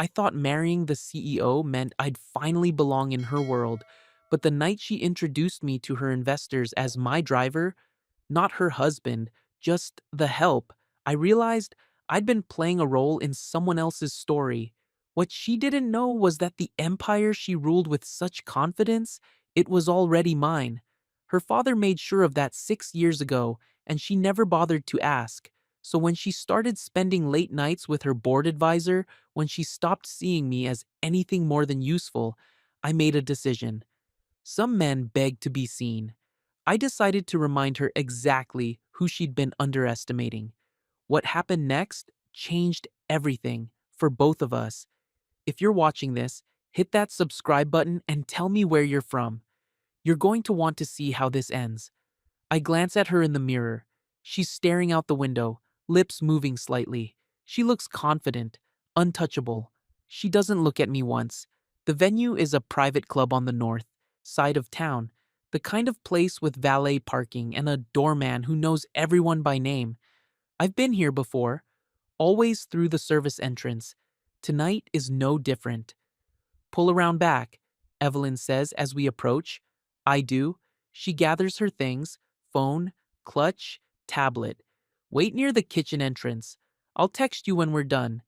I thought marrying the CEO meant I'd finally belong in her world, but the night she introduced me to her investors as my driver, not her husband, just the help, I realized I'd been playing a role in someone else's story. What she didn't know was that the empire she ruled with such confidence, it was already mine. Her father made sure of that 6 years ago, and she never bothered to ask. So when she started spending late nights with her board advisor, when she stopped seeing me as anything more than useful, I made a decision. Some men beg to be seen. I decided to remind her exactly who she'd been underestimating. What happened next changed everything for both of us. If you're watching this, hit that subscribe button and tell me where you're from. You're going to want to see how this ends. I glance at her in the mirror. She's staring out the window, lips moving slightly. She looks confident, untouchable. She doesn't look at me once. The venue is a private club on the north side of town, the kind of place with valet parking and a doorman who knows everyone by name. I've been here before, always through the service entrance. Tonight is no different. Pull around back, Evelyn says as we approach. I do. She gathers her things, phone, clutch, tablet. Wait near the kitchen entrance. I'll text you when we're done.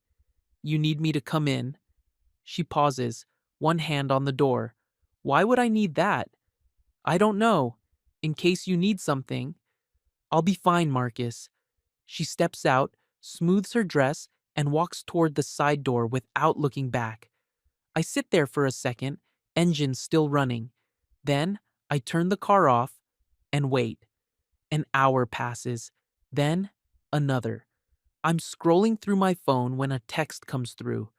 You need me to come in? She pauses, one hand on the door. Why would I need that? I don't know. In case you need something. I'll be fine, Marcus. She steps out, smooths her dress, and walks toward the side door without looking back. I sit there for a second, engine still running. Then I turn the car off and wait. An hour passes, then another. I'm scrolling through my phone when a text comes through.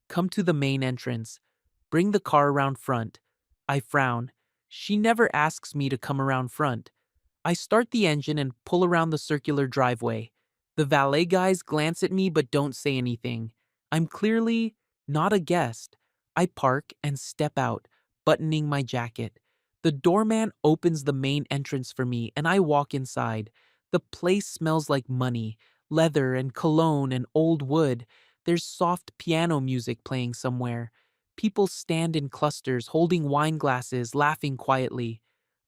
Come to the main entrance. Bring the car around front. I frown. She never asks me to come around front. I start the engine and pull around the circular driveway. The valet guys glance at me but don't say anything. I'm clearly not a guest. I park and step out, buttoning my jacket. The doorman opens the main entrance for me and I walk inside. The place smells like money, leather and cologne and old wood. There's soft piano music playing somewhere. People stand in clusters, holding wine glasses, laughing quietly.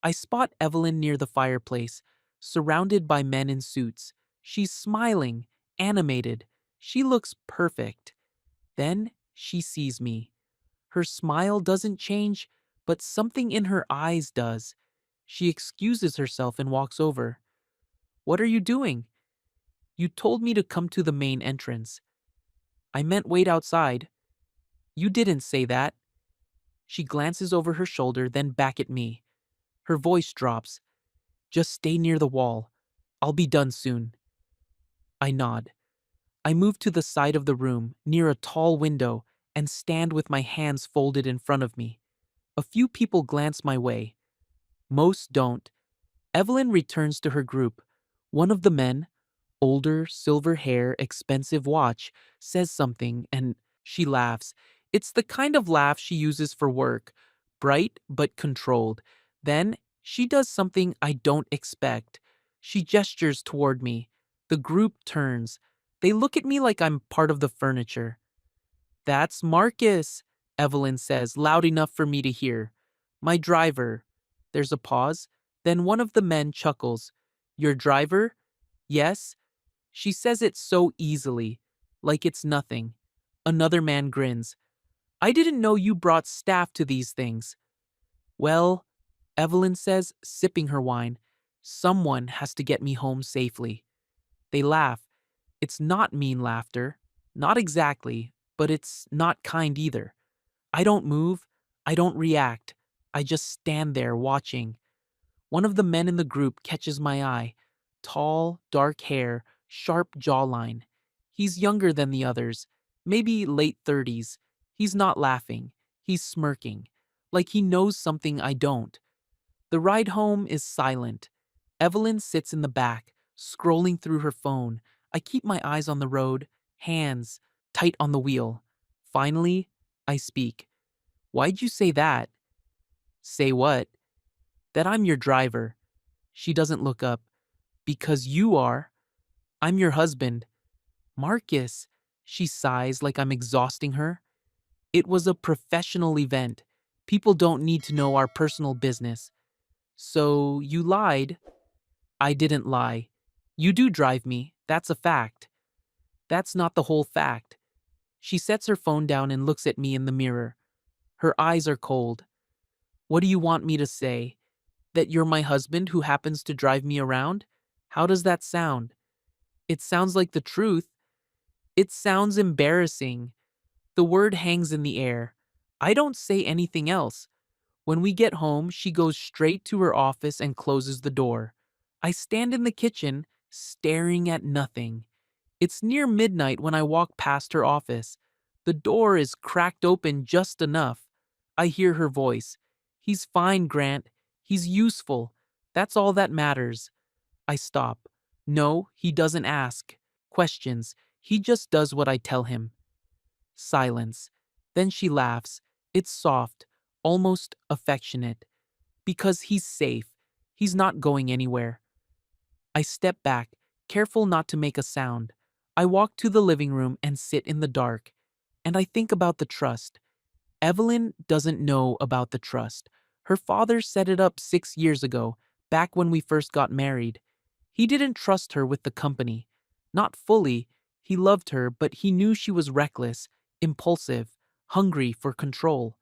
I spot Evelyn near the fireplace, surrounded by men in suits. She's smiling, animated. She looks perfect. Then she sees me. Her smile doesn't change, but something in her eyes does. She excuses herself and walks over. What are you doing? You told me to come to the main entrance. I meant wait outside. You didn't say that. She glances over her shoulder, then back at me. Her voice drops. Just stay near the wall. I'll be done soon. I nod. I move to the side of the room, near a tall window, and stand with my hands folded in front of me. A few people glance my way. Most don't. Evelyn returns to her group. One of the men, older, silver hair, expensive watch, says something and she laughs. It's the kind of laugh she uses for work, bright but controlled. Then she does something I don't expect. She gestures toward me. The group turns. They look at me like I'm part of the furniture. That's Marcus, Evelyn says, loud enough for me to hear. My driver. There's a pause. Then one of the men chuckles. Your driver? Yes. She says it so easily, like it's nothing. Another man grins. I didn't know you brought staff to these things. Well, Evelyn says, sipping her wine, someone has to get me home safely. They laugh. It's not mean laughter. Not exactly, but it's not kind either. I don't move. I don't react. I just stand there watching. One of the men in the group catches my eye. Tall, dark hair, sharp jawline. He's younger than the others, maybe late 30s. He's not laughing. He's smirking, like he knows something I don't. The ride home is silent. Evelyn sits in the back, scrolling through her phone. I keep my eyes on the road, hands tight on the wheel. Finally, I speak. Why'd you say that? Say what? That I'm your driver. She doesn't look up. Because you are. I'm your husband. Marcus, she sighs like I'm exhausting her. It was a professional event. People don't need to know our personal business. So you lied? I didn't lie. You do drive me. That's a fact. That's not the whole fact. She sets her phone down and looks at me in the mirror. Her eyes are cold. What do you want me to say? That you're my husband who happens to drive me around? How does that sound? It sounds like the truth. It sounds embarrassing. The word hangs in the air. I don't say anything else. When we get home, she goes straight to her office and closes the door. I stand in the kitchen, staring at nothing. It's near midnight when I walk past her office. The door is cracked open just enough. I hear her voice. He's fine, Grant. He's useful. That's all that matters. I stop. No, he doesn't ask questions. He just does what I tell him. Silence. Then she laughs. It's soft, almost affectionate. Because he's safe. He's not going anywhere. I step back, careful not to make a sound. I walk to the living room and sit in the dark. And I think about the trust. Evelyn doesn't know about the trust. Her father set it up 6 years ago, back when we first got married. He didn't trust her with the company. Not fully. He loved her, but he knew she was reckless, impulsive, hungry for control.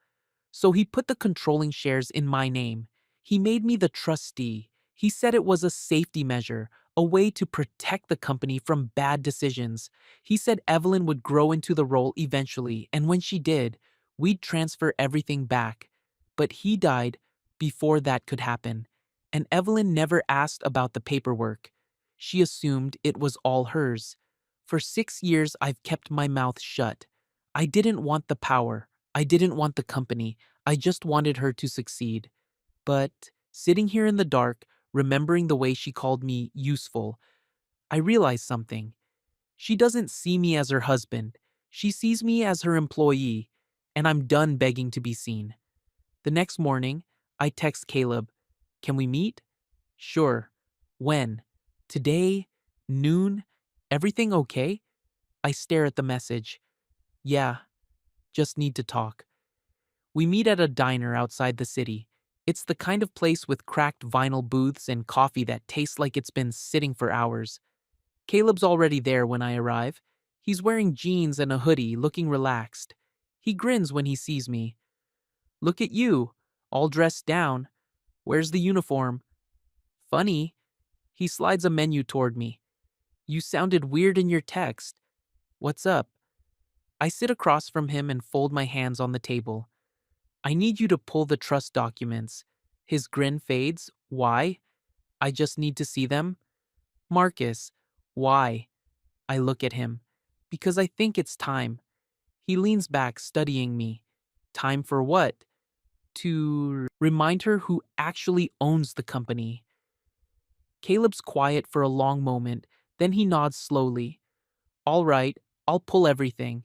So he put the controlling shares in my name. He made me the trustee. He said it was a safety measure, a way to protect the company from bad decisions. He said Evelyn would grow into the role eventually, and when she did, we'd transfer everything back. But he died before that could happen, and Evelyn never asked about the paperwork. She assumed it was all hers. For 6 years, I've kept my mouth shut. I didn't want the power. I didn't want the company. I just wanted her to succeed. But sitting here in the dark, remembering the way she called me useful, I realized something. She doesn't see me as her husband. She sees me as her employee, and I'm done begging to be seen. The next morning, I text Caleb. Can we meet? Sure. When? Today? Noon? Everything okay? I stare at the message. Yeah, just need to talk. We meet at a diner outside the city. It's the kind of place with cracked vinyl booths and coffee that tastes like it's been sitting for hours. Caleb's already there when I arrive. He's wearing jeans and a hoodie, looking relaxed. He grins when he sees me. Look at you, all dressed down. Where's the uniform? Funny. He slides a menu toward me. You sounded weird in your text. What's up? I sit across from him and fold my hands on the table. I need you to pull the trust documents. His grin fades. Why? I just need to see them. Marcus, why? I look at him. Because I think it's time. He leans back, studying me. Time for what? To remind her who actually owns the company. Caleb's quiet for a long moment, then he nods slowly. All right, I'll pull everything.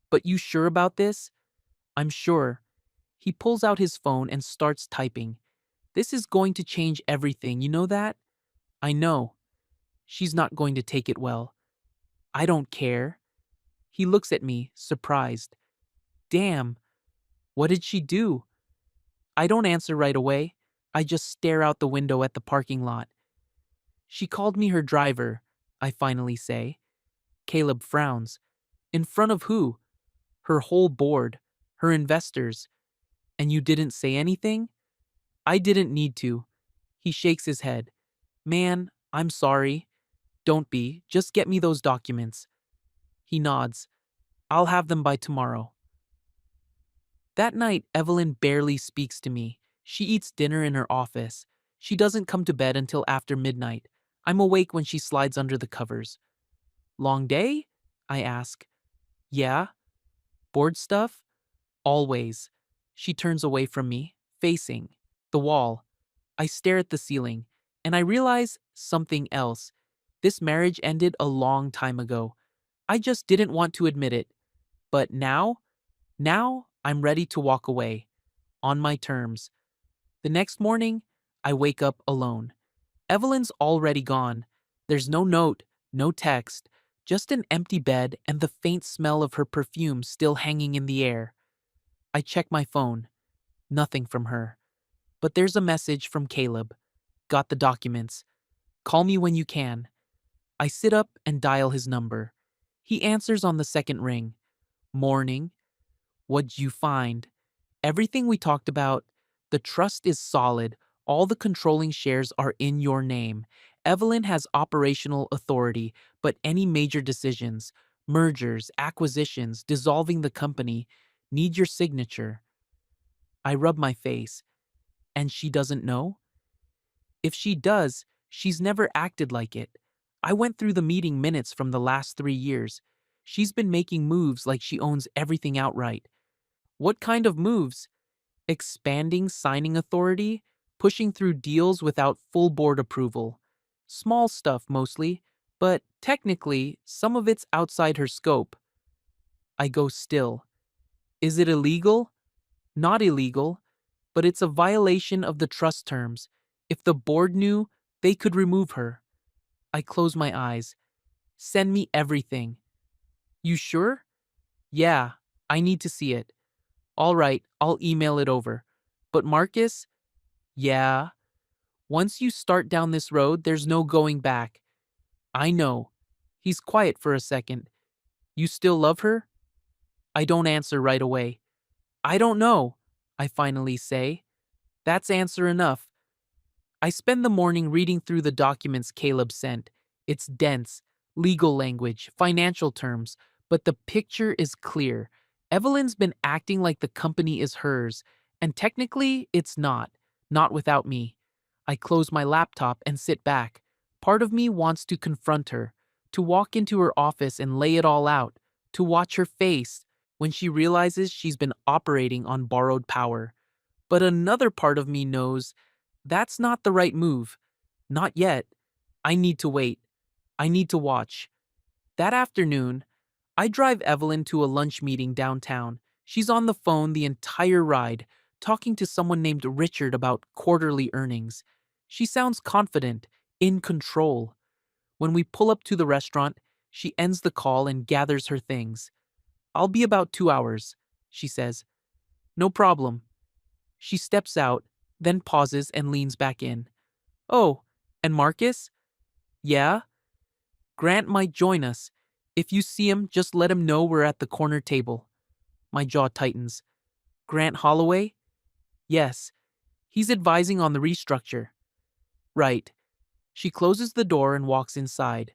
But you sure about this? I'm sure. He pulls out his phone and starts typing. This is going to change everything, you know that? I know. She's not going to take it well. I don't care. He looks at me, surprised. Damn, what did she do? I don't answer right away. I just stare out the window at the parking lot. She called me her driver, I finally say. Caleb frowns. In front of who? Her whole board, her investors. And you didn't say anything? I didn't need to. He shakes his head. Man, I'm sorry. Don't be. Just get me those documents. He nods. I'll have them by tomorrow. That night, Evelyn barely speaks to me. She eats dinner in her office. She doesn't come to bed until after midnight. I'm awake when she slides under the covers. Long day? I ask. Yeah. Bored stuff? Always. She turns away from me, facing the wall. I stare at the ceiling, and I realize something else. This marriage ended a long time ago. I just didn't want to admit it. But now I'm ready to walk away. On my terms. The next morning, I wake up alone. Evelyn's already gone. There's no note, no text, just an empty bed and the faint smell of her perfume still hanging in the air. I check my phone. Nothing from her. But there's a message from Caleb. Got the documents. Call me when you can. I sit up and dial his number. He answers on the second ring. Morning. What'd you find? Everything we talked about. The trust is solid. All the controlling shares are in your name. Evelyn has operational authority, but any major decisions, mergers, acquisitions, dissolving the company, need your signature. I rub my face. And she doesn't know? If she does, she's never acted like it. I went through the meeting minutes from the last 3 years. She's been making moves like she owns everything outright. What kind of moves? Expanding signing authority, pushing through deals without full board approval. Small stuff mostly, but technically, some of it's outside her scope. I go still. Is it illegal? Not illegal, but it's a violation of the trust terms. If the board knew, they could remove her. I close my eyes. Send me everything. You sure? Yeah, I need to see it. All right, I'll email it over. But Marcus? Yeah. Once you start down this road, there's no going back. I know. He's quiet for a second. You still love her? I don't answer right away. I don't know, I finally say. That's answer enough. I spend the morning reading through the documents Caleb sent. It's dense, legal language, financial terms, but the picture is clear. Evelyn's been acting like the company is hers, and technically it's not. Not without me. I close my laptop and sit back. Part of me wants to confront her, to walk into her office and lay it all out, to watch her face when she realizes she's been operating on borrowed power. But another part of me knows that's not the right move. Not yet. I need to wait. I need to watch. That afternoon, I drive Evelyn to a lunch meeting downtown. She's on the phone the entire ride, talking to someone named Richard about quarterly earnings. She sounds confident, in control. When we pull up to the restaurant, she ends the call and gathers her things. I'll be about 2 hours, she says. No problem. She steps out, then pauses and leans back in. Oh, and Marcus? Yeah? Grant might join us. If you see him, just let him know we're at the corner table. My jaw tightens. Grant Holloway? Yes. He's advising on the restructure. Right. She closes the door and walks inside.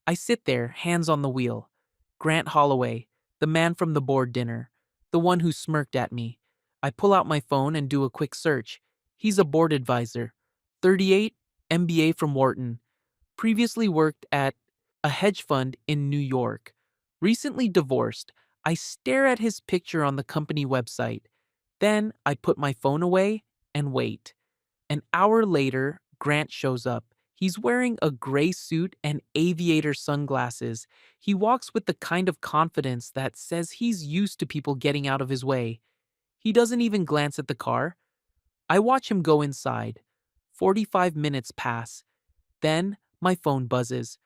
I sit there, hands on the wheel. Grant Holloway, the man from the board dinner, the one who smirked at me. I pull out my phone and do a quick search. He's a board advisor. 38, MBA from Wharton. Previously worked at a hedge fund in New York. Recently divorced. I stare at his picture on the company website. Then I put my phone away and wait. An hour later, Grant shows up. He's wearing a gray suit and aviator sunglasses. He walks with the kind of confidence that says he's used to people getting out of his way. He doesn't even glance at the car. I watch him go inside. 45 minutes pass. Then my phone buzzes.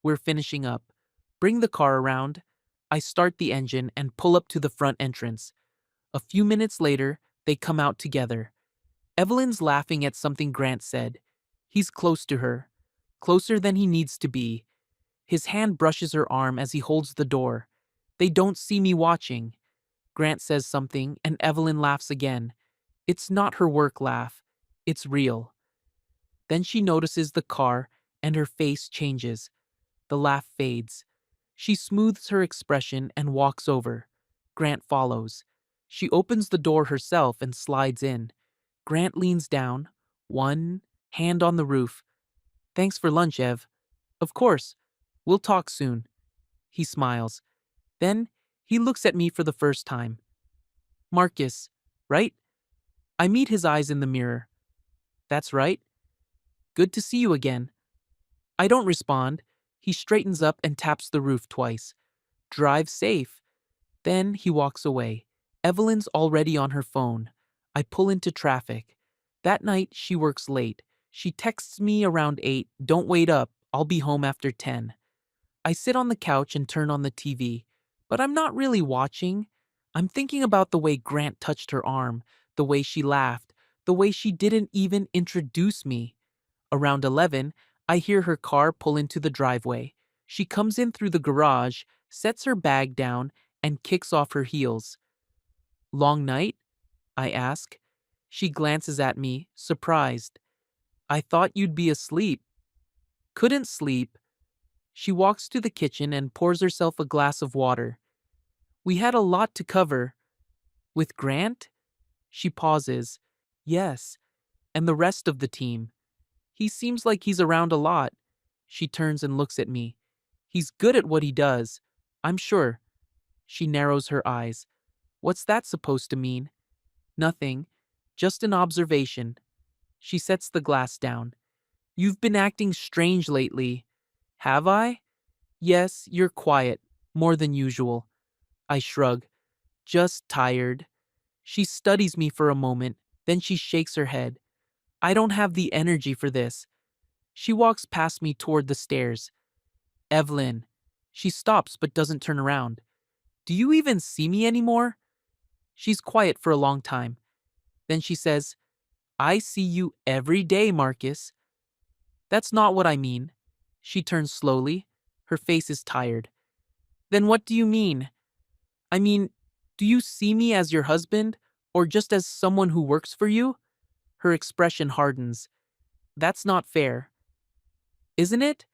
We're finishing up. Bring the car around. I start the engine and pull up to the front entrance. A few minutes later, they come out together. Evelyn's laughing at something Grant said. He's close to her. Closer than he needs to be. His hand brushes her arm as he holds the door. They don't see me watching. Grant says something, and Evelyn laughs again. It's not her work laugh. It's real. Then she notices the car, and her face changes. The laugh fades. She smooths her expression and walks over. Grant follows. She opens the door herself and slides in. Grant leans down, one hand on the roof. Thanks for lunch, Ev. Of course. We'll talk soon. He smiles. Then he looks at me for the first time. Marcus, right? I meet his eyes in the mirror. That's right. Good to see you again. I don't respond. He straightens up and taps the roof twice. Drive safe. Then he walks away. Evelyn's already on her phone. I pull into traffic. That night, she works late. She texts me around 8, don't wait up, I'll be home after 10. I sit on the couch and turn on the TV, but I'm not really watching. I'm thinking about the way Grant touched her arm, the way she laughed, the way she didn't even introduce me. Around 11, I hear her car pull into the driveway. She comes in through the garage, sets her bag down, and kicks off her heels. Long night? I ask. She glances at me, surprised. I thought you'd be asleep. Couldn't sleep. She walks to the kitchen and pours herself a glass of water. We had a lot to cover. With Grant? She pauses. Yes, and the rest of the team. He seems like he's around a lot. She turns and looks at me. He's good at what he does. I'm sure. She narrows her eyes. What's that supposed to mean? Nothing. Just an observation. She sets the glass down. You've been acting strange lately. Have I? Yes, you're quiet. More than usual. I shrug. Just tired. She studies me for a moment, then she shakes her head. I don't have the energy for this. She walks past me toward the stairs. Evelyn. She stops but doesn't turn around. Do you even see me anymore? She's quiet for a long time. Then she says, I see you every day, Marcus. That's not what I mean. She turns slowly. Her face is tired. Then what do you mean? I mean, do you see me as your husband, or just as someone who works for you? Her expression hardens. That's not fair. Isn't it?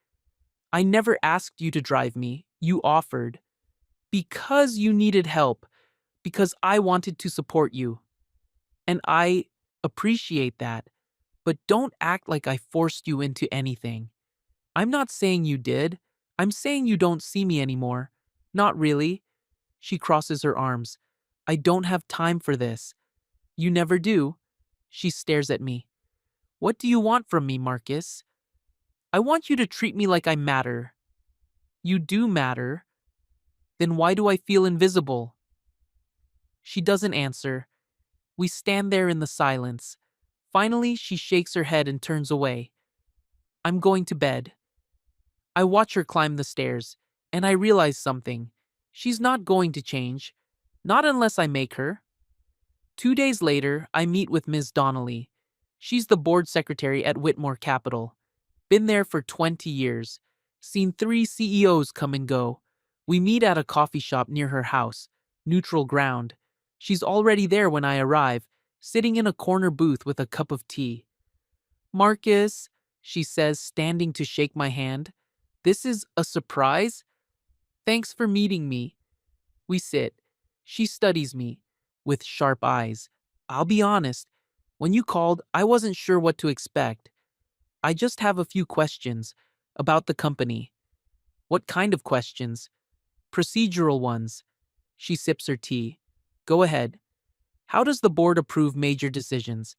I never asked you to drive me. You offered. Because you needed help. Because I wanted to support you. And I appreciate that. But don't act like I forced you into anything. I'm not saying you did. I'm saying you don't see me anymore. Not really. She crosses her arms. I don't have time for this. You never do. She stares at me. What do you want from me, Marcus? I want you to treat me like I matter. You do matter. Then why do I feel invisible? She doesn't answer. We stand there in the silence. Finally, she shakes her head and turns away. I'm going to bed. I watch her climb the stairs, and I realize something. She's not going to change. Not unless I make her. 2 days later, I meet with Ms. Donnelly. She's the board secretary at Whitmore Capital. Been there for 20 years. Seen 3 CEOs come and go. We meet at a coffee shop near her house. Neutral ground. She's already there when I arrive, sitting in a corner booth with a cup of tea. Marcus, she says, standing to shake my hand. This is a surprise? Thanks for meeting me. We sit. She studies me with sharp eyes. I'll be honest. When you called, I wasn't sure what to expect. I just have a few questions about the company. What kind of questions? Procedural ones. She sips her tea. Go ahead. How does the board approve major decisions?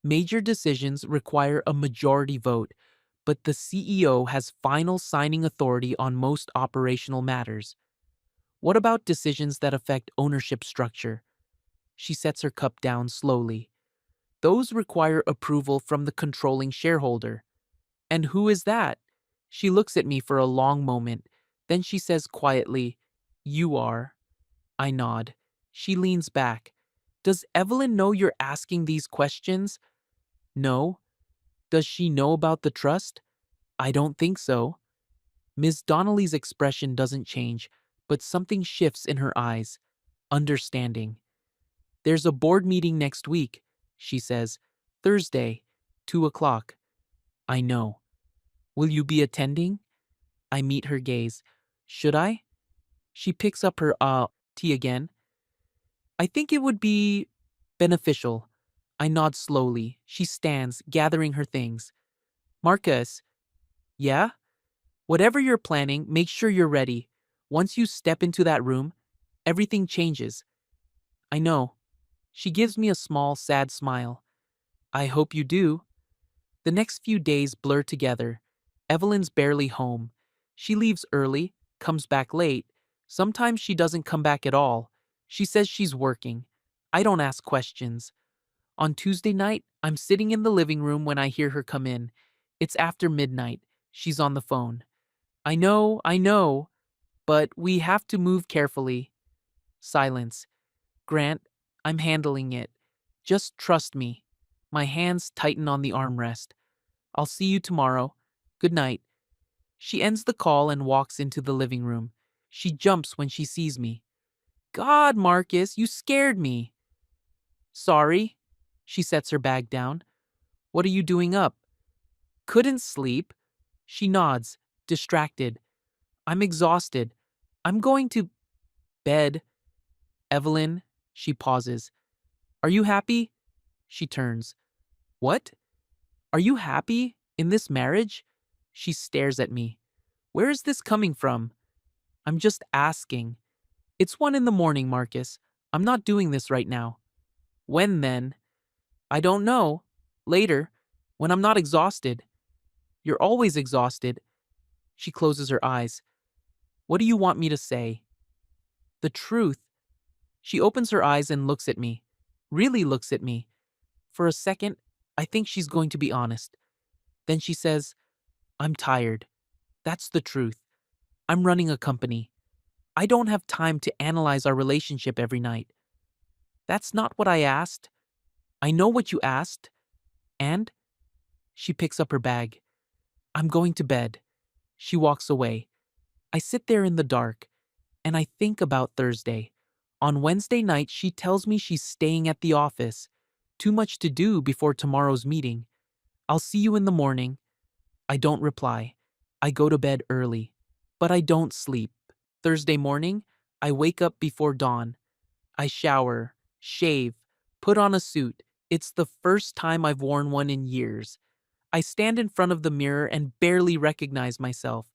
Major decisions require a majority vote, but the CEO has final signing authority on most operational matters. What about decisions that affect ownership structure? She sets her cup down slowly. Those require approval from the controlling shareholder. And who is that? She looks at me for a long moment. Then she says quietly, You are. I nod. She leans back. Does Evelyn know you're asking these questions? No. Does she know about the trust? I don't think so. Ms. Donnelly's expression doesn't change, but something shifts in her eyes. Understanding. There's a board meeting next week, she says. Thursday, 2 o'clock. I know. Will you be attending? I meet her gaze. Should I? She picks up her tea again. I think it would be beneficial. I nod slowly. She stands, gathering her things. Marcus. Yeah? Whatever you're planning, make sure you're ready. Once you step into that room, everything changes. I know. She gives me a small, sad smile. I hope you do. The next few days blur together. Evelyn's barely home. She leaves early, comes back late. Sometimes she doesn't come back at all. She says she's working. I don't ask questions. On Tuesday night, I'm sitting in the living room when I hear her come in. It's after midnight. She's on the phone. I know, but we have to move carefully. Silence. Grant, I'm handling it. Just trust me. My hands tighten on the armrest. I'll see you tomorrow. Good night. She ends the call and walks into the living room. She jumps when she sees me. God, Marcus, you scared me. Sorry. She sets her bag down. What are you doing up? Couldn't sleep. She nods, distracted. I'm exhausted. I'm going to bed. Evelyn, she pauses. Are you happy? She turns. What? Are you happy in this marriage? She stares at me. Where is this coming from? I'm just asking. It's 1 in the morning, Marcus. I'm not doing this right now. When then? I don't know. Later, when I'm not exhausted. You're always exhausted. She closes her eyes. What do you want me to say? The truth. She opens her eyes and looks at me. Really looks at me. For a second, I think she's going to be honest. Then she says, I'm tired. That's the truth. I'm running a company. I don't have time to analyze our relationship every night. That's not what I asked. I know what you asked. And? She picks up her bag. I'm going to bed. She walks away. I sit there in the dark, and I think about Thursday. On Wednesday night, she tells me she's staying at the office. Too much to do before tomorrow's meeting. I'll see you in the morning. I don't reply. I go to bed early. But I don't sleep. Thursday morning, I wake up before dawn. I shower, shave, put on a suit. It's the first time I've worn one in years. I stand in front of the mirror and barely recognize myself.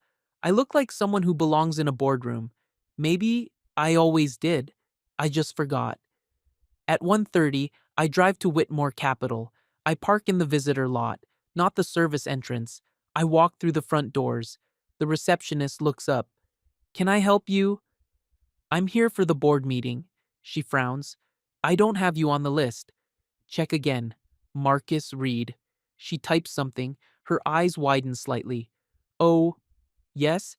I look like someone who belongs in a boardroom. Maybe I always did. I just forgot. At 1:30, I drive to Whitmore Capital. I park in the visitor lot, not the service entrance. I walk through the front doors. The receptionist looks up. Can I help you? I'm here for the board meeting. She frowns. I don't have you on the list. Check again. Marcus Reed. She types something. Her eyes widen slightly. Oh, yes?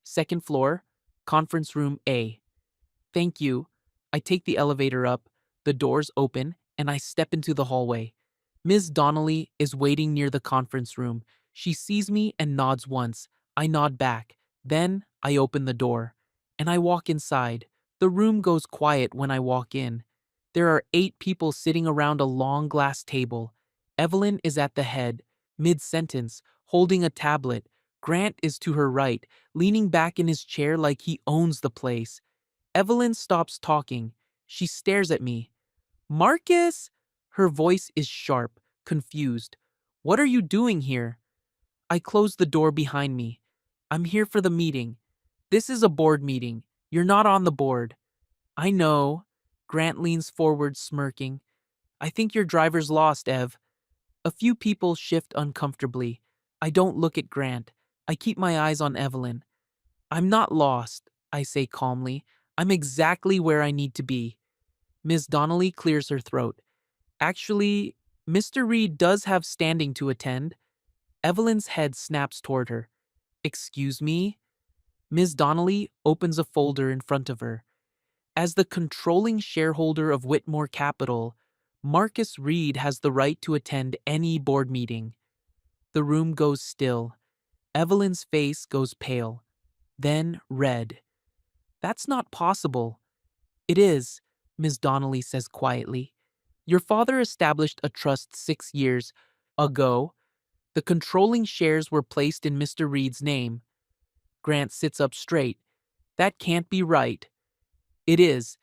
Second floor. Conference room A. Thank you. I take the elevator up. The doors open, and I step into the hallway. Ms. Donnelly is waiting near the conference room. She sees me and nods once. I nod back. Then I open the door. And I walk inside. The room goes quiet when I walk in. There are 8 people sitting around a long glass table. Evelyn is at the head, mid-sentence, holding a tablet. Grant is to her right, leaning back in his chair like he owns the place. Evelyn stops talking. She stares at me. Marcus? Her voice is sharp, confused. What are you doing here? I close the door behind me. I'm here for the meeting. This is a board meeting. You're not on the board. I know. Grant leans forward, smirking. I think your driver's lost, Ev. A few people shift uncomfortably. I don't look at Grant. I keep my eyes on Evelyn. I'm not lost, I say calmly. I'm exactly where I need to be. Ms. Donnelly clears her throat. Actually, Mr. Reed does have standing to attend. Evelyn's head snaps toward her. Excuse me? Ms. Donnelly opens a folder in front of her. As the controlling shareholder of Whitmore Capital, Marcus Reed has the right to attend any board meeting. The room goes still. Evelyn's face goes pale, then red. That's not possible. It is, Ms. Donnelly says quietly. Your father established a trust 6 years ago. The controlling shares were placed in Mr. Reed's name. Grant sits up straight. That can't be right. It is.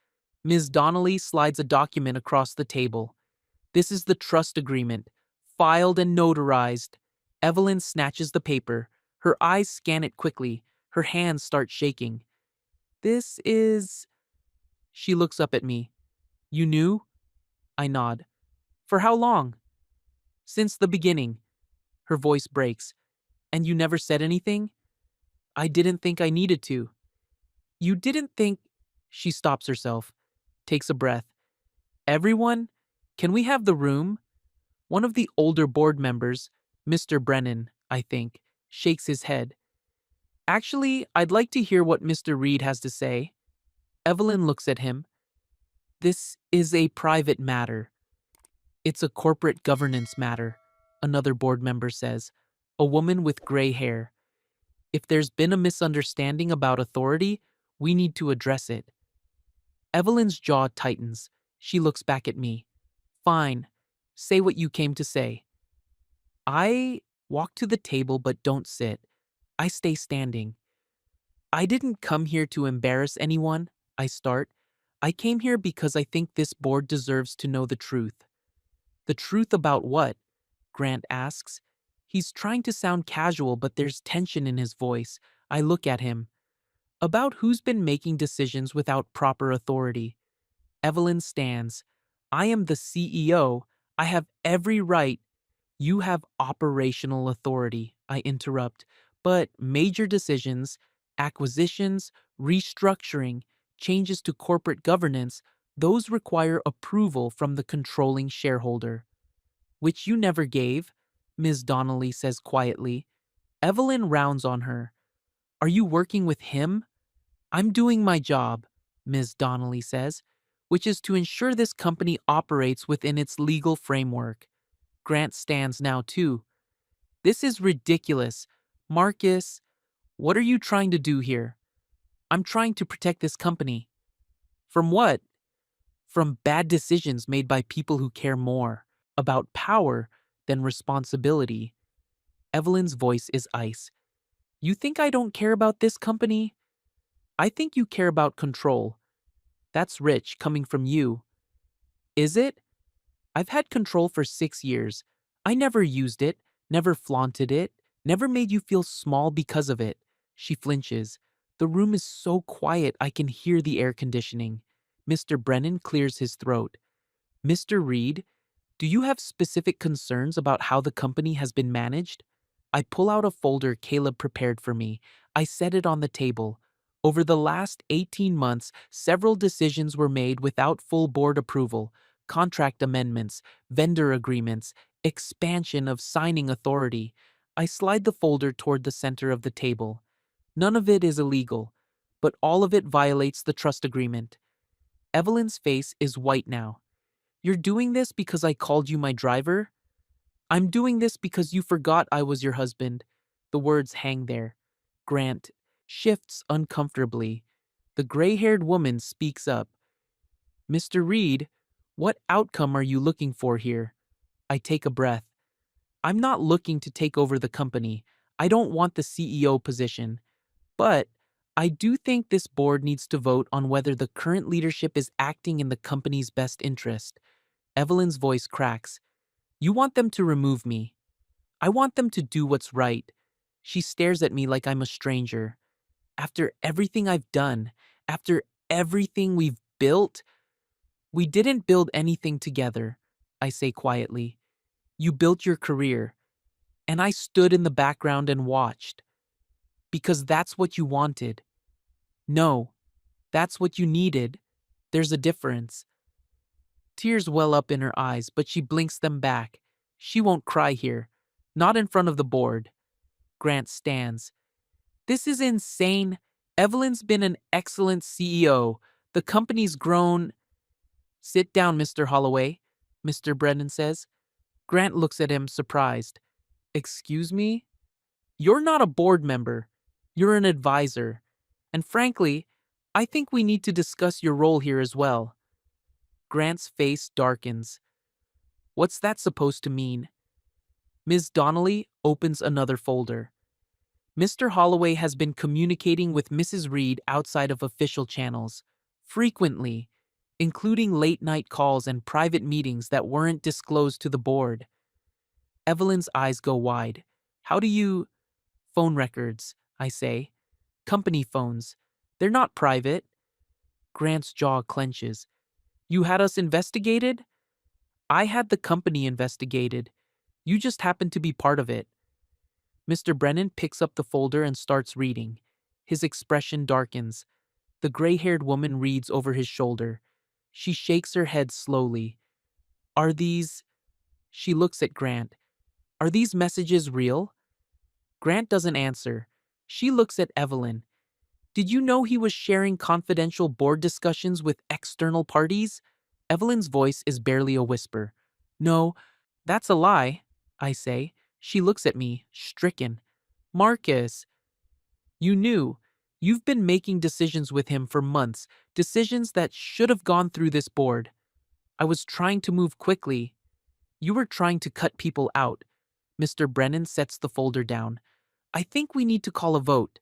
Ms. Donnelly slides a document across the table. This is the trust agreement, filed and notarized. Evelyn snatches the paper. Her eyes scan it quickly. Her hands start shaking. This is... She looks up at me. You knew? I nod. For how long? Since the beginning. Her voice breaks. And you never said anything? I didn't think I needed to. You didn't think... She stops herself, takes a breath. Everyone, can we have the room? One of the older board members, Mr. Brennan, I think, shakes his head. Actually, I'd like to hear what Mr. Reed has to say. Evelyn looks at him. This is a private matter. It's a corporate governance matter, another board member says, a woman with gray hair. If there's been a misunderstanding about authority, we need to address it. Evelyn's jaw tightens. She looks back at me. Fine. Say what you came to say. I walk to the table but don't sit. I stay standing. I didn't come here to embarrass anyone, I start. I came here because I think this board deserves to know the truth. The truth about what? Grant asks. He's trying to sound casual, but there's tension in his voice. I look at him. About who's been making decisions without proper authority. Evelyn stands. I am the CEO. I have every right. You have operational authority, I interrupt. But major decisions, acquisitions, restructuring, changes to corporate governance, those require approval from the controlling shareholder. Which you never gave, Ms. Donnelly says quietly. Evelyn rounds on her. Are you working with him? I'm doing my job, Ms. Donnelly says, which is to ensure this company operates within its legal framework. Grant stands now too. This is ridiculous. Marcus, what are you trying to do here? I'm trying to protect this company. From what? From bad decisions made by people who care more about power than responsibility. Evelyn's voice is ice. You think I don't care about this company? I think you care about control. That's rich coming from you. Is it? I've had control for 6 years. I never used it, never flaunted it, never made you feel small because of it. She flinches. The room is so quiet I can hear the air conditioning. Mr. Brennan clears his throat. Mr. Reed, do you have specific concerns about how the company has been managed? I pull out a folder Caleb prepared for me. I set it on the table. Over the last 18 months, several decisions were made without full board approval. Contract amendments, vendor agreements, expansion of signing authority. I slide the folder toward the center of the table. None of it is illegal, but all of it violates the trust agreement. Evelyn's face is white now. You're doing this because I called you my driver? I'm doing this because you forgot I was your husband. The words hang there. Grant shifts uncomfortably. The gray-haired woman speaks up. Mr. Reed, what outcome are you looking for here? I take a breath. I'm not looking to take over the company. I don't want the CEO position. But I do think this board needs to vote on whether the current leadership is acting in the company's best interest. Evelyn's voice cracks. You want them to remove me. I want them to do what's right. She stares at me like I'm a stranger. After everything I've done, after everything we've built, we didn't build anything together, I say quietly. You built your career, and I stood in the background and watched. Because that's what you wanted. No, that's what you needed. There's a difference. Tears well up in her eyes, but she blinks them back. She won't cry here. Not in front of the board. Grant stands. This is insane. Evelyn's been an excellent CEO. The company's grown. Sit down, Mr. Holloway, Mr. Brennan says. Grant looks at him, surprised. Excuse me? You're not a board member. You're an advisor. And frankly, I think we need to discuss your role here as well. Grant's face darkens. What's that supposed to mean? Ms. Donnelly opens another folder. Mr. Holloway has been communicating with Mrs. Reed outside of official channels, frequently, including late-night calls and private meetings that weren't disclosed to the board. Evelyn's eyes go wide. How do you... Phone records, I say. Company phones. They're not private. Grant's jaw clenches. You had us investigated? I had the company investigated. You just happened to be part of it. Mr. Brennan picks up the folder and starts reading. His expression darkens. The gray-haired woman reads over his shoulder. She shakes her head slowly. Are these... She looks at Grant. Are these messages real? Grant doesn't answer. She looks at Evelyn. Did you know he was sharing confidential board discussions with external parties? Evelyn's voice is barely a whisper. No, that's a lie, I say. She looks at me, stricken. Marcus, you knew. You've been making decisions with him for months, decisions that should have gone through this board. I was trying to move quickly. You were trying to cut people out. Mr. Brennan sets the folder down. I think we need to call a vote.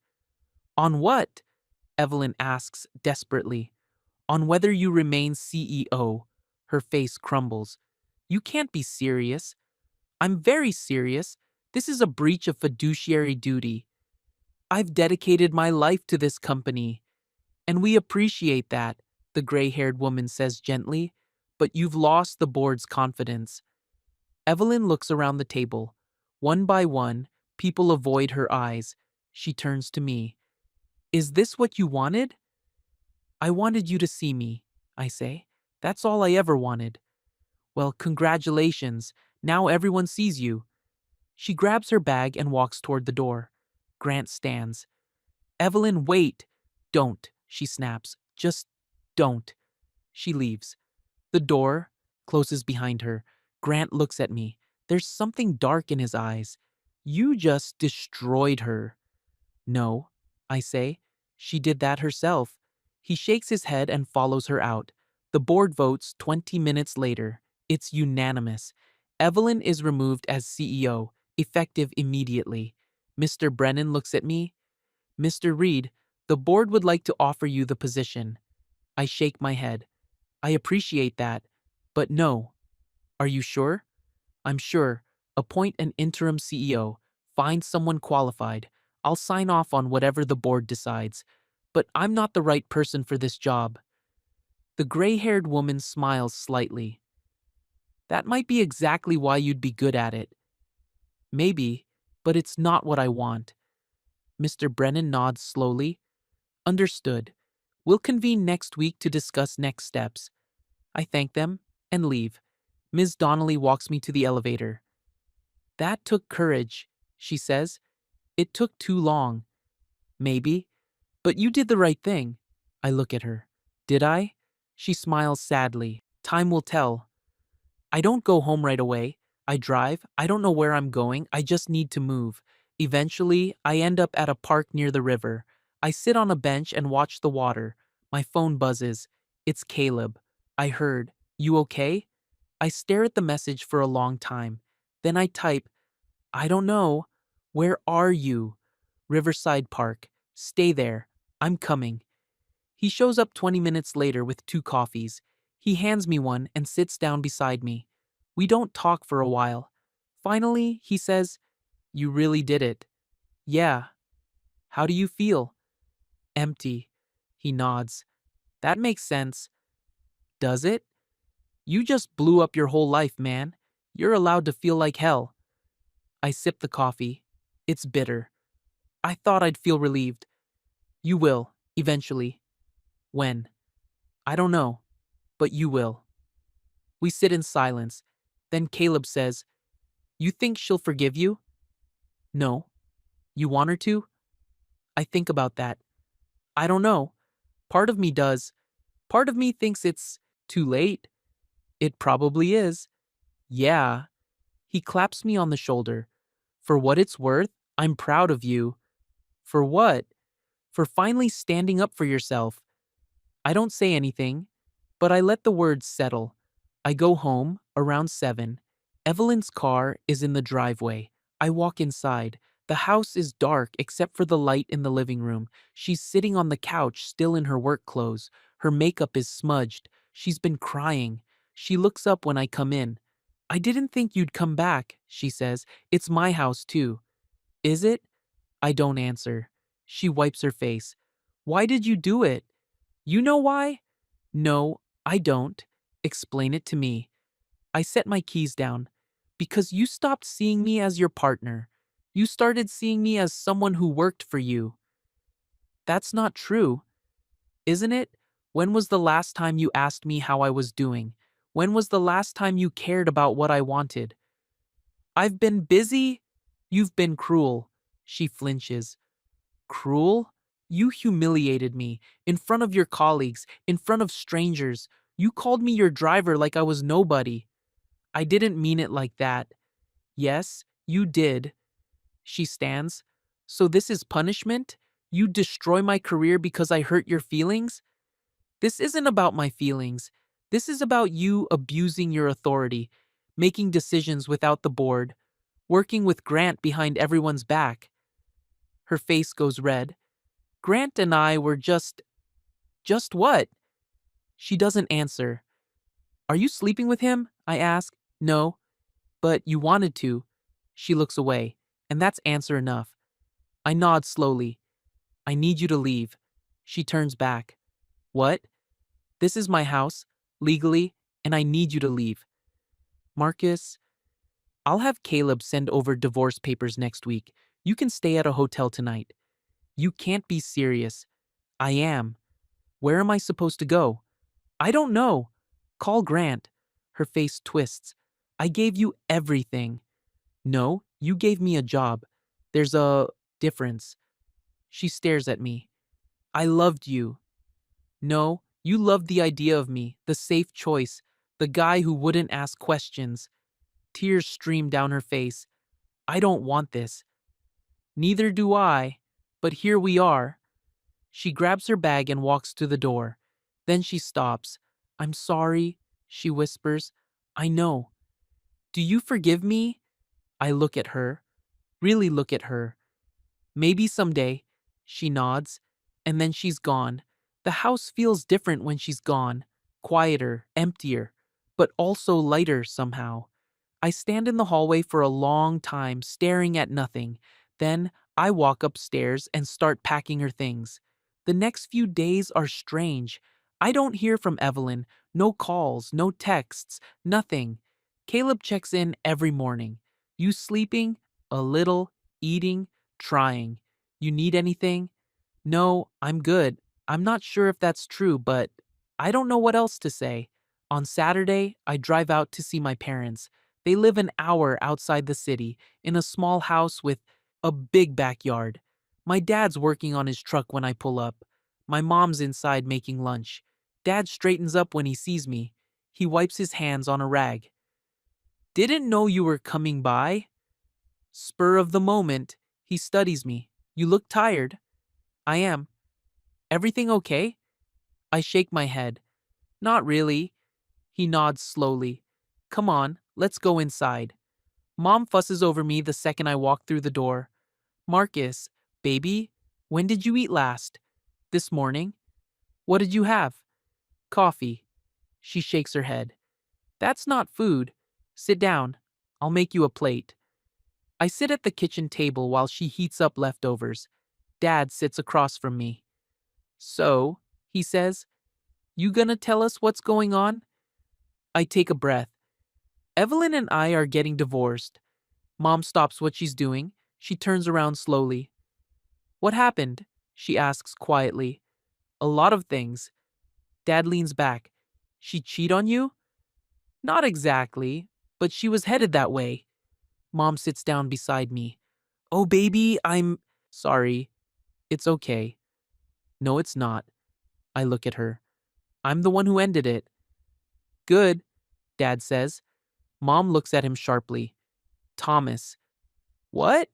On what? Evelyn asks desperately. On whether you remain CEO. Her face crumbles. You can't be serious. I'm very serious. This is a breach of fiduciary duty. I've dedicated my life to this company. And we appreciate that, the gray-haired woman says gently, but you've lost the board's confidence. Evelyn looks around the table. One by one, people avoid her eyes. She turns to me. Is this what you wanted? I wanted you to see me, I say. That's all I ever wanted. Well, congratulations. Now everyone sees you. She grabs her bag and walks toward the door. Grant stands. Evelyn, wait. Don't, she snaps. Just don't. She leaves. The door closes behind her. Grant looks at me. There's something dark in his eyes. You just destroyed her. No, I say. She did that herself. He shakes his head and follows her out. The board votes 20 minutes later. It's unanimous. Evelyn is removed as CEO, effective immediately. Mr. Brennan looks at me. Mr. Reed, the board would like to offer you the position. I shake my head. I appreciate that, but no. Are you sure? I'm sure. Appoint an interim CEO. Find someone qualified. I'll sign off on whatever the board decides. But I'm not the right person for this job. The gray-haired woman smiles slightly. That might be exactly why you'd be good at it. Maybe, but it's not what I want. Mr. Brennan nods slowly. Understood. We'll convene next week to discuss next steps. I thank them and leave. Ms. Donnelly walks me to the elevator. That took courage, she says. It took too long. Maybe. But you did the right thing. I look at her. Did I? She smiles sadly. Time will tell. I don't go home right away. I drive. I don't know where I'm going. I just need to move. Eventually, I end up at a park near the river. I sit on a bench and watch the water. My phone buzzes. It's Caleb. I heard, "You okay?" I stare at the message for a long time. Then I type, "I don't know. Where are you?" Riverside Park. Stay there. I'm coming. He shows up 20 minutes later with 2 coffees. He hands me one and sits down beside me. We don't talk for a while. Finally, he says, "You really did it." "Yeah." "How do you feel?" "Empty." He nods. "That makes sense." "Does it?" "You just blew up your whole life, man. You're allowed to feel like hell." I sip the coffee. It's bitter. I thought I'd feel relieved. "You will, eventually." "When?" "I don't know, but you will." We sit in silence. Then Caleb says, "You think she'll forgive you?" "No." "You want her to?" I think about that. I don't know. Part of me does. Part of me thinks it's too late. It probably is. Yeah. He claps me on the shoulder. For what it's worth, I'm proud of you. For what? For finally standing up for yourself. I don't say anything, but I let the words settle. I go home around 7. Evelyn's car is in the driveway. I walk inside. The house is dark except for the light in the living room. She's sitting on the couch, still in her work clothes. Her makeup is smudged. She's been crying. She looks up when I come in. "I didn't think you'd come back," she says. "It's my house, too." "Is it?" I don't answer. She wipes her face. "Why did you do it?" "You know why?" "No, I don't." "Explain it to me." I set my keys down. "Because you stopped seeing me as your partner. You started seeing me as someone who worked for you." "That's not true. Isn't it? When was the last time you asked me how I was doing? When was the last time you cared about what I wanted?" "I've been busy." "You've been cruel." She flinches. "Cruel? You humiliated me, in front of your colleagues, in front of strangers. You called me your driver like I was nobody. I didn't mean it like that. Yes, you did. She stands. So this is punishment? You destroy my career because I hurt your feelings? This isn't about my feelings. This is about you abusing your authority, making decisions without the board, working with Grant behind everyone's back. Her face goes red. Grant and I were just what? She doesn't answer. Are you sleeping with him? I ask. No, but you wanted to. She looks away, and that's answer enough. I nod slowly. I need you to leave. She turns back. What? This is my house, legally, and I need you to leave. Marcus, I'll have Caleb send over divorce papers next week. You can stay at a hotel tonight. You can't be serious. I am. Where am I supposed to go? I don't know. Call Grant. Her face twists. I gave you everything. No, you gave me a job. There's a difference. She stares at me. I loved you. No, you loved the idea of me, the safe choice, the guy who wouldn't ask questions. Tears stream down her face. I don't want this. Neither do I. But here we are. She grabs her bag and walks to the door. Then she stops. I'm sorry, she whispers. I know. Do you forgive me? I look at her. Really look at her. Maybe someday. She nods. And then she's gone. The house feels different when she's gone. Quieter, emptier, but also lighter somehow. I stand in the hallway for a long time, staring at nothing. Then I walk upstairs and start packing her things. The next few days are strange. I don't hear from Evelyn. No calls, no texts, nothing. Caleb checks in every morning. You sleeping? A little. Eating? Trying. You need anything? No, I'm good. I'm not sure if that's true, but I don't know what else to say. On Saturday, I drive out to see my parents. They live an hour outside the city, in a small house with a big backyard. My dad's working on his truck when I pull up. My mom's inside making lunch. Dad straightens up when he sees me. He wipes his hands on a rag. Didn't know you were coming by. Spur of the moment, he studies me. You look tired. I am. Everything okay? I shake my head. Not really. He nods slowly. Come on, let's go inside. Mom fusses over me the second I walk through the door. Marcus, baby, when did you eat last? This morning. What did you have? Coffee. She shakes her head. That's not food. Sit down. I'll make you a plate. I sit at the kitchen table while she heats up leftovers. Dad sits across from me. So, he says, you gonna tell us what's going on? I take a breath. Evelyn and I are getting divorced. Mom stops what she's doing. She turns around slowly. What happened? She asks quietly. A lot of things. Dad leans back. She cheat on you? Not exactly, but she was headed that way. Mom sits down beside me. Oh, baby, I'm sorry. It's okay. No, it's not. I look at her. I'm the one who ended it. Good, Dad says. Mom looks at him sharply. Thomas. What?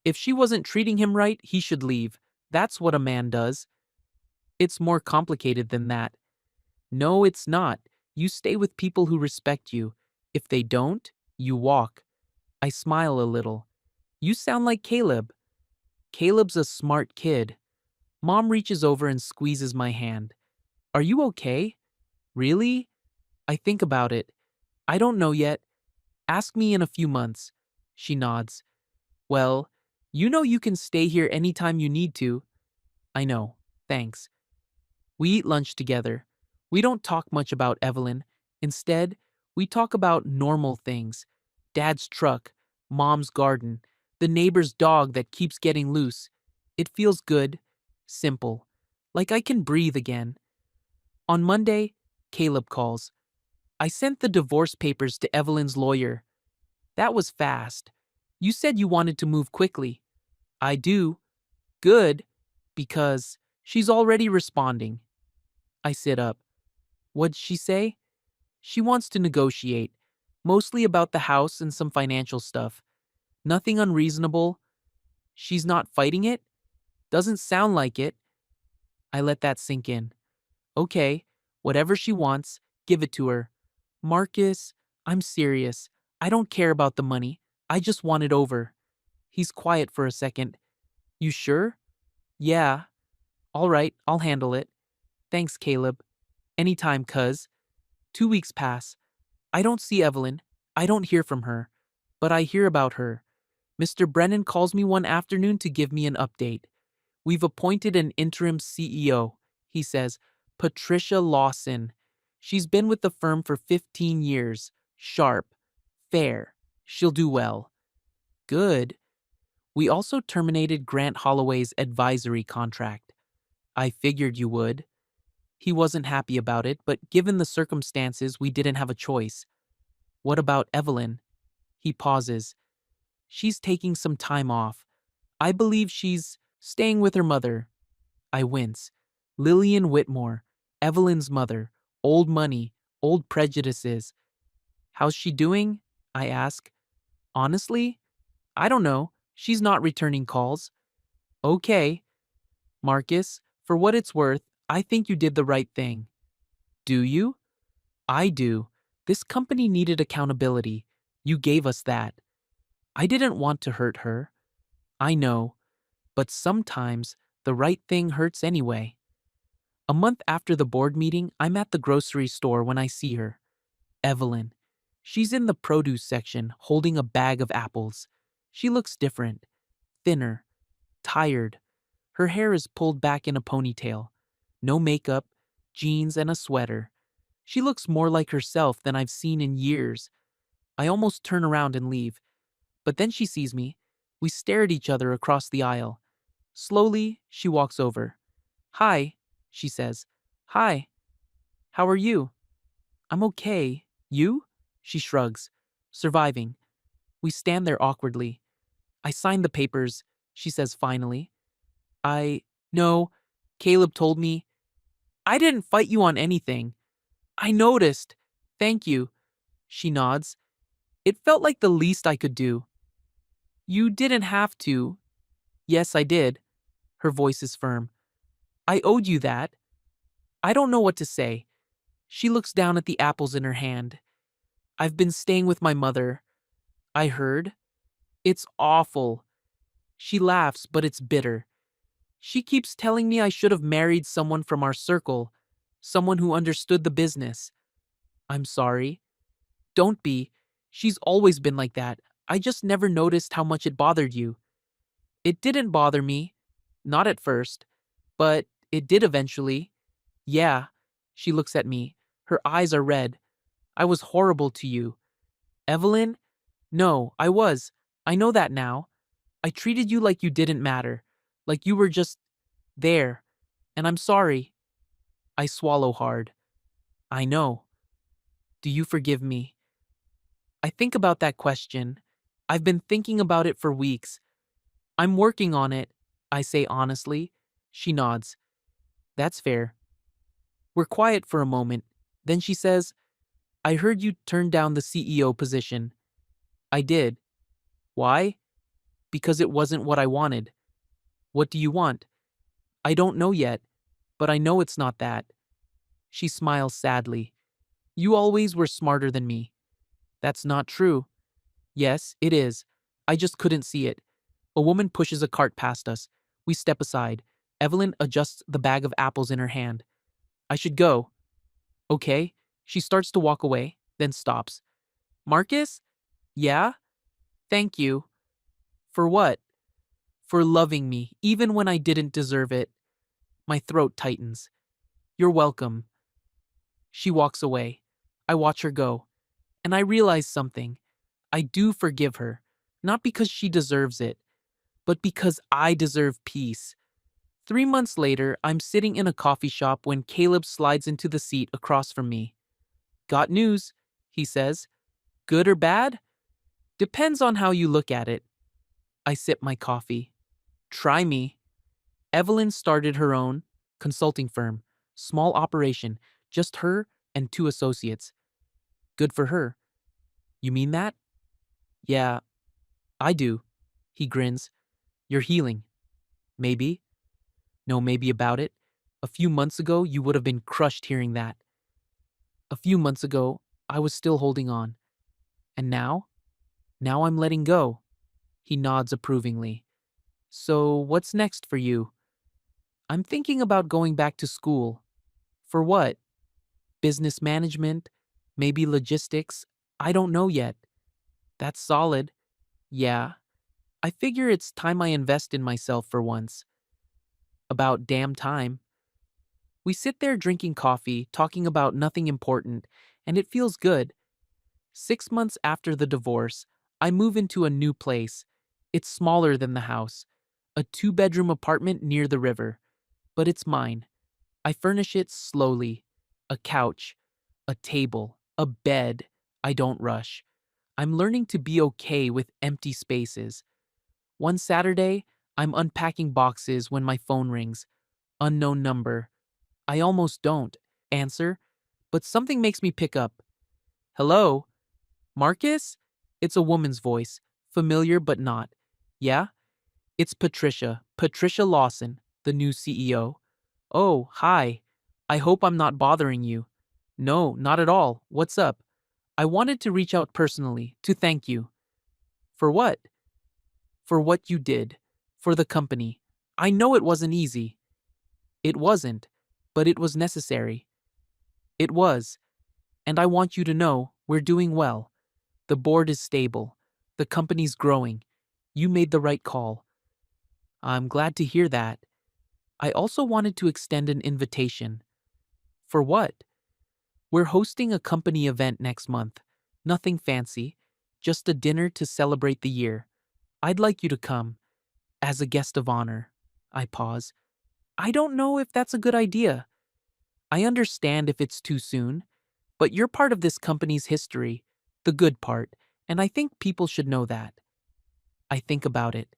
If she wasn't treating him right, he should leave. That's what a man does. It's more complicated than that. No, it's not. You stay with people who respect you. If they don't, you walk. I smile a little. You sound like Caleb. Caleb's a smart kid. Mom reaches over and squeezes my hand. Are you okay? Really? I think about it. I don't know yet. Ask me in a few months. She nods. Well, you know you can stay here anytime you need to. I know. Thanks. We eat lunch together. We don't talk much about Evelyn. Instead, we talk about normal things. Dad's truck, Mom's garden, the neighbor's dog that keeps getting loose. It feels good, simple, like I can breathe again. On Monday, Caleb calls. I sent the divorce papers to Evelyn's lawyer. That was fast. You said you wanted to move quickly. I do. Good, because she's already responding. I sit up. What'd she say? She wants to negotiate, mostly about the house and some financial stuff. Nothing unreasonable. She's not fighting it? Doesn't sound like it. I let that sink in. Okay, whatever she wants, give it to her. Marcus, I'm serious. I don't care about the money. I just want it over. He's quiet for a second. You sure? Yeah. All right, I'll handle it. Thanks, Caleb. Anytime, cuz. 2 weeks pass. I don't see Evelyn. I don't hear from her. But I hear about her. Mr. Brennan calls me one afternoon to give me an update. We've appointed an interim CEO, he says, Patricia Lawson. She's been with the firm for 15 years. Sharp. Fair. She'll do well. Good. We also terminated Grant Holloway's advisory contract. I figured you would. He wasn't happy about it, but given the circumstances, we didn't have a choice. What about Evelyn? He pauses. She's taking some time off. I believe she's staying with her mother. I wince. Lillian Whitmore, Evelyn's mother. Old money, old prejudices. How's she doing? I ask. Honestly, I don't know. She's not returning calls. Okay. Marcus, for what it's worth, I think you did the right thing. Do you? I do. This company needed accountability. You gave us that. I didn't want to hurt her. I know. But sometimes the right thing hurts anyway. A month after the board meeting, I'm at the grocery store when I see her. Evelyn. She's in the produce section holding a bag of apples. She looks different. Thinner. Tired. Her hair is pulled back in a ponytail. No makeup, jeans, and a sweater. She looks more like herself than I've seen in years. I almost turn around and leave. But then she sees me. We stare at each other across the aisle. Slowly, she walks over. Hi, she says. Hi. How are you? I'm okay. You? She shrugs. Surviving. We stand there awkwardly. I signed the papers, she says finally. No, Caleb told me. I didn't fight you on anything. I noticed. Thank you. She nods. It felt like the least I could do. You didn't have to. Yes, I did. Her voice is firm. I owed you that. I don't know what to say. She looks down at the apples in her hand. I've been staying with my mother. I heard. It's awful. She laughs, but it's bitter. She keeps telling me I should have married someone from our circle, someone who understood the business. I'm sorry. Don't be. She's always been like that. I just never noticed how much it bothered you. It didn't bother me. Not at first. But it did eventually. Yeah. She looks at me. Her eyes are red. I was horrible to you. Evelyn? No, I was. I know that now. I treated you like you didn't matter. Like you were just there. And I'm sorry. I swallow hard. I know. Do you forgive me? I think about that question. I've been thinking about it for weeks. I'm working on it, I say honestly. She nods. That's fair. We're quiet for a moment. Then she says, I heard you turned down the CEO position. I did. Why? Because it wasn't what I wanted. What do you want? I don't know yet, but I know it's not that. She smiles sadly. You always were smarter than me. That's not true. Yes, it is. I just couldn't see it. A woman pushes a cart past us. We step aside. Evelyn adjusts the bag of apples in her hand. I should go. Okay. She starts to walk away, then stops. Marcus? Yeah? Thank you. For what? For loving me, even when I didn't deserve it. My throat tightens. You're welcome. She walks away. I watch her go. And I realize something. I do forgive her. Not because she deserves it, but because I deserve peace. 3 months later, I'm sitting in a coffee shop when Caleb slides into the seat across from me. Got news, he says. Good or bad? Depends on how you look at it. I sip my coffee. Try me. Evelyn started her own consulting firm. Small operation. Just her, and 2 associates. Good for her. You mean that? Yeah, I do. He grins. You're healing. Maybe. No, maybe about it. A few months ago, you would have been crushed hearing that. A few months ago, I was still holding on. And now? Now I'm letting go. He nods approvingly. So, what's next for you? I'm thinking about going back to school. For what? Business management? Maybe logistics? I don't know yet. That's solid. Yeah. I figure it's time I invest in myself for once. About damn time. We sit there drinking coffee, talking about nothing important, and it feels good. 6 months after the divorce, I move into a new place. It's smaller than the house, a 2-bedroom apartment near the river, but it's mine. I furnish it slowly. A couch, a table, a bed. I don't rush. I'm learning to be okay with empty spaces. One Saturday, I'm unpacking boxes when my phone rings. Unknown number. I almost don't answer, but something makes me pick up. Hello? Marcus? It's a woman's voice, familiar but not. Yeah? It's Patricia. Patricia Lawson, the new CEO. Oh, hi. I hope I'm not bothering you. No, not at all. What's up? I wanted to reach out personally to thank you. For what? For what you did. For the company. I know it wasn't easy. It wasn't, but it was necessary. It was. And I want you to know we're doing well. The board is stable. The company's growing. You made the right call. I'm glad to hear that. I also wanted to extend an invitation. For what? We're hosting a company event next month. Nothing fancy, just a dinner to celebrate the year. I'd like you to come, as a guest of honor. I pause. I don't know if that's a good idea. I understand if it's too soon, but you're part of this company's history, the good part, and I think people should know that. I think about it.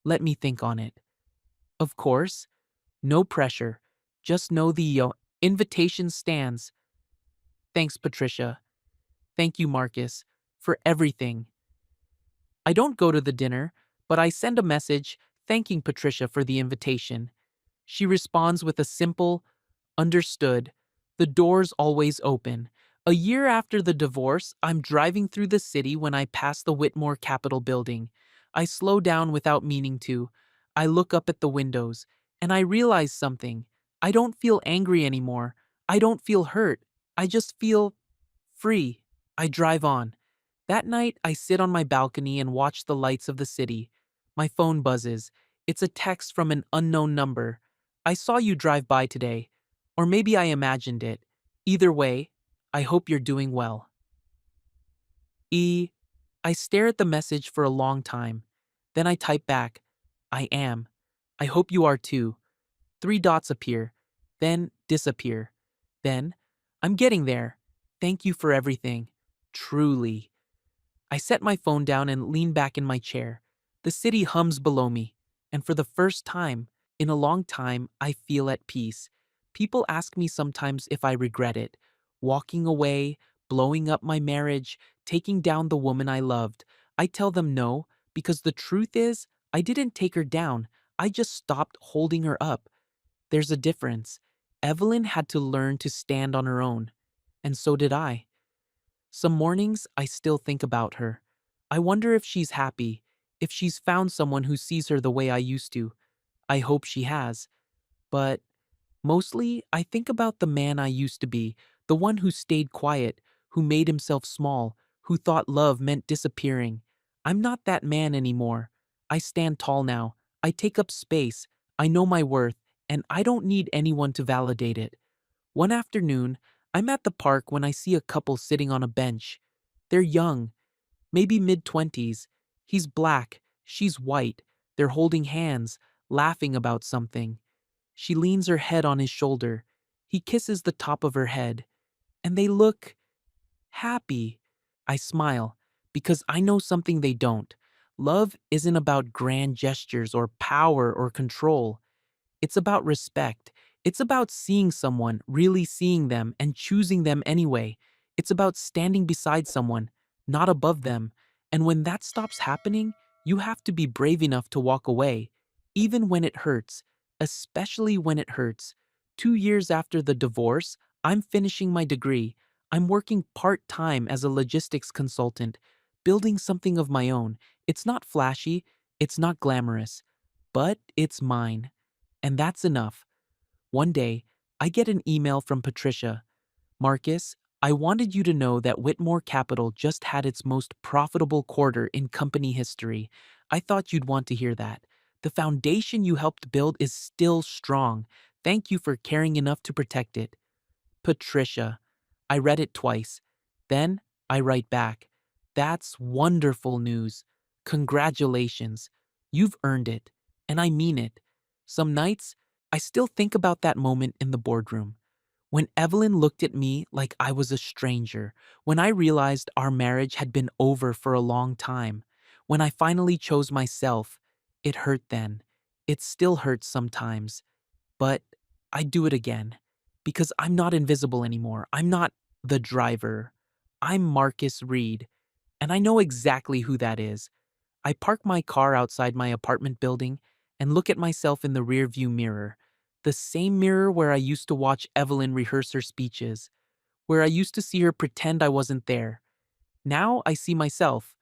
Let me think on it. Of course, no pressure. Just know the invitation stands. Thanks, Patricia. Thank you, Marcus, for everything. I don't go to the dinner, but I send a message thanking Patricia for the invitation. She responds with a simple, understood. The door's always open. A year after the divorce, I'm driving through the city when I pass the Whitmore Capitol building. I slow down without meaning to. I look up at the windows, and I realize something. I don't feel angry anymore. I don't feel hurt. I just feel free. I drive on. That night, I sit on my balcony and watch the lights of the city. My phone buzzes. It's a text from an unknown number. I saw you drive by today. Or maybe I imagined it. Either way, I hope you're doing well. E. I stare at the message for a long time. Then I type back, I am. I hope you are too. 3 dots appear, then disappear. Then, I'm getting there. Thank you for everything. Truly. I set my phone down and lean back in my chair. The city hums below me, and for the first time in a long time, I feel at peace. People ask me sometimes if I regret it. Walking away, blowing up my marriage, taking down the woman I loved. I tell them no, because the truth is, I didn't take her down. I just stopped holding her up. There's a difference. Evelyn had to learn to stand on her own, and so did I. Some mornings, I still think about her. I wonder if she's happy, if she's found someone who sees her the way I used to. I hope she has. But mostly, I think about the man I used to be, the one who stayed quiet, who made himself small, who thought love meant disappearing. I'm not that man anymore. I stand tall now. I take up space. I know my worth, and I don't need anyone to validate it. One afternoon, I'm at the park when I see a couple sitting on a bench. They're young, maybe mid-20s. He's black, she's white. They're holding hands, laughing about something. She leans her head on his shoulder. He kisses the top of her head. And they look happy. I smile, because I know something they don't. Love isn't about grand gestures or power or control. It's about respect. It's about seeing someone, really seeing them, and choosing them anyway. It's about standing beside someone, not above them. And when that stops happening, you have to be brave enough to walk away, even when it hurts, especially when it hurts. 2 years after the divorce, I'm finishing my degree. I'm working part time as a logistics consultant, building something of my own. It's not flashy, it's not glamorous, but it's mine. And that's enough. One day, I get an email from Patricia. Marcus, I wanted you to know that Whitmore Capital just had its most profitable quarter in company history. I thought you'd want to hear that. The foundation you helped build is still strong. Thank you for caring enough to protect it. Patricia. I read it twice. Then I write back. That's wonderful news. Congratulations. You've earned it. And I mean it. Some nights, I still think about that moment in the boardroom. When Evelyn looked at me like I was a stranger, when I realized our marriage had been over for a long time, when I finally chose myself, it hurt then. It still hurts sometimes. But I do it again because I'm not invisible anymore. I'm not the driver. I'm Marcus Reed, and I know exactly who that is. I park my car outside my apartment building and look at myself in the rearview mirror, the same mirror where I used to watch Evelyn rehearse her speeches, where I used to see her pretend I wasn't there. Now I see myself,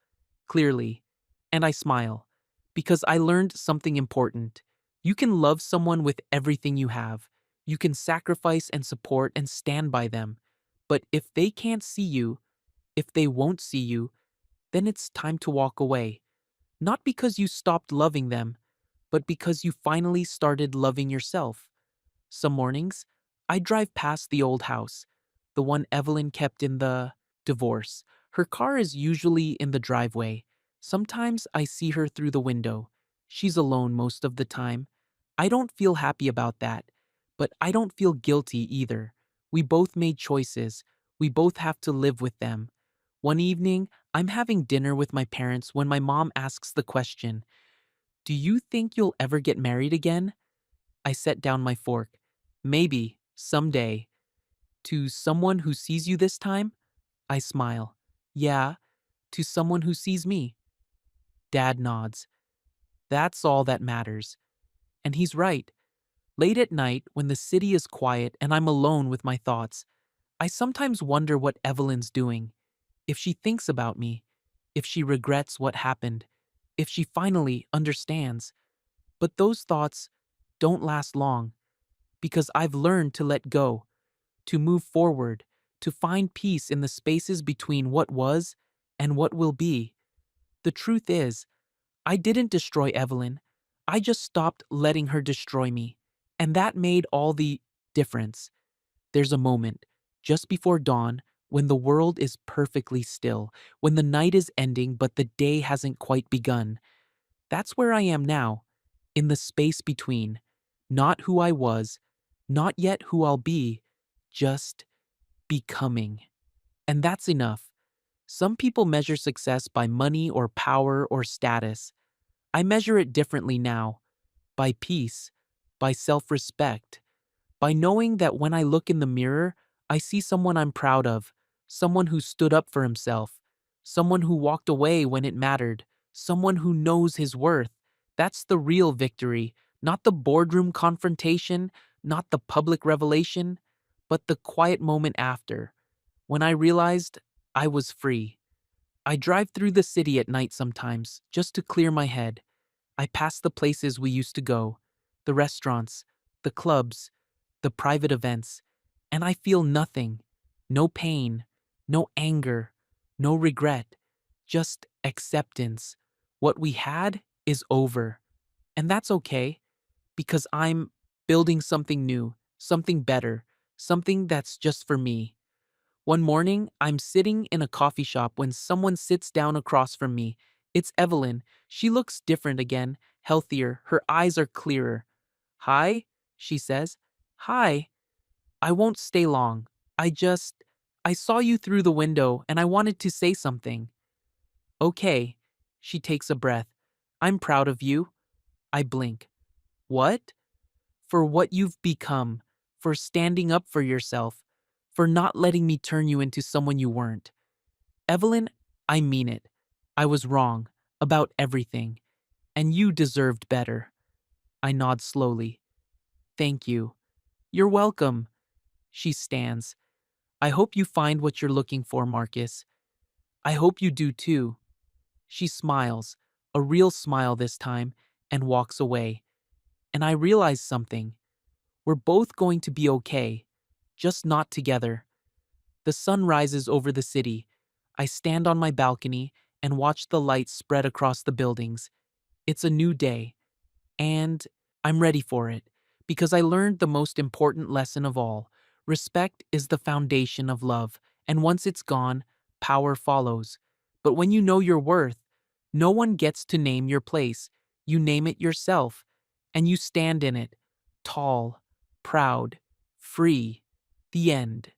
clearly, and I smile, because I learned something important. You can love someone with everything you have. You can sacrifice and support and stand by them. But if they can't see you, if they won't see you, then it's time to walk away. Not because you stopped loving them, but because you finally started loving yourself. Some mornings, I drive past the old house, the one Evelyn kept in the divorce. Her car is usually in the driveway. Sometimes I see her through the window. She's alone most of the time. I don't feel happy about that, but I don't feel guilty either. We both made choices. We both have to live with them. One evening, I'm having dinner with my parents when my mom asks the question, "Do you think you'll ever get married again?" I set down my fork. Maybe, someday. To someone who sees you this time? I smile. Yeah, to someone who sees me. Dad nods. That's all that matters. And he's right. Late at night, when the city is quiet and I'm alone with my thoughts, I sometimes wonder what Evelyn's doing. If she thinks about me, if she regrets what happened, if she finally understands. But those thoughts don't last long because I've learned to let go, to move forward, to find peace in the spaces between what was and what will be. The truth is, I didn't destroy Evelyn. I just stopped letting her destroy me. And that made all the difference. There's a moment, just before dawn, when the world is perfectly still, when the night is ending but the day hasn't quite begun. That's where I am now, in the space between. Not who I was, not yet who I'll be, just becoming. And that's enough. Some people measure success by money or power or status. I measure it differently now, by peace, by self respect, by knowing that when I look in the mirror, I see someone I'm proud of, someone who stood up for himself, someone who walked away when it mattered, someone who knows his worth. That's the real victory, not the boardroom confrontation, not the public revelation, but the quiet moment after, when I realized I was free. I drive through the city at night sometimes, just to clear my head. I pass the places we used to go, the restaurants, the clubs, the private events, and I feel nothing. No pain, no anger, no regret, just acceptance. What we had is over. And that's okay, because I'm building something new, something better, something that's just for me. One morning, I'm sitting in a coffee shop when someone sits down across from me. It's Evelyn. She looks different again, healthier. Her eyes are clearer. Hi, she says. Hi. I won't stay long. I saw you through the window and I wanted to say something. Okay. She takes a breath. I'm proud of you. I blink. What? For what you've become. for standing up for yourself, for not letting me turn you into someone you weren't. Evelyn, I mean it. I was wrong about everything, and you deserved better. I nod slowly. Thank you. You're welcome. She stands. I hope you find what you're looking for, Marcus. I hope you do too. She smiles, a real smile this time, and walks away. And I realize something. We're both going to be okay, just not together. The sun rises over the city. I stand on my balcony and watch the lights spread across the buildings. It's a new day, and I'm ready for it because I learned the most important lesson of all. Respect is the foundation of love, and once it's gone, power follows. But when you know your worth, no one gets to name your place. You name it yourself, and you stand in it, tall, proud, free. The end.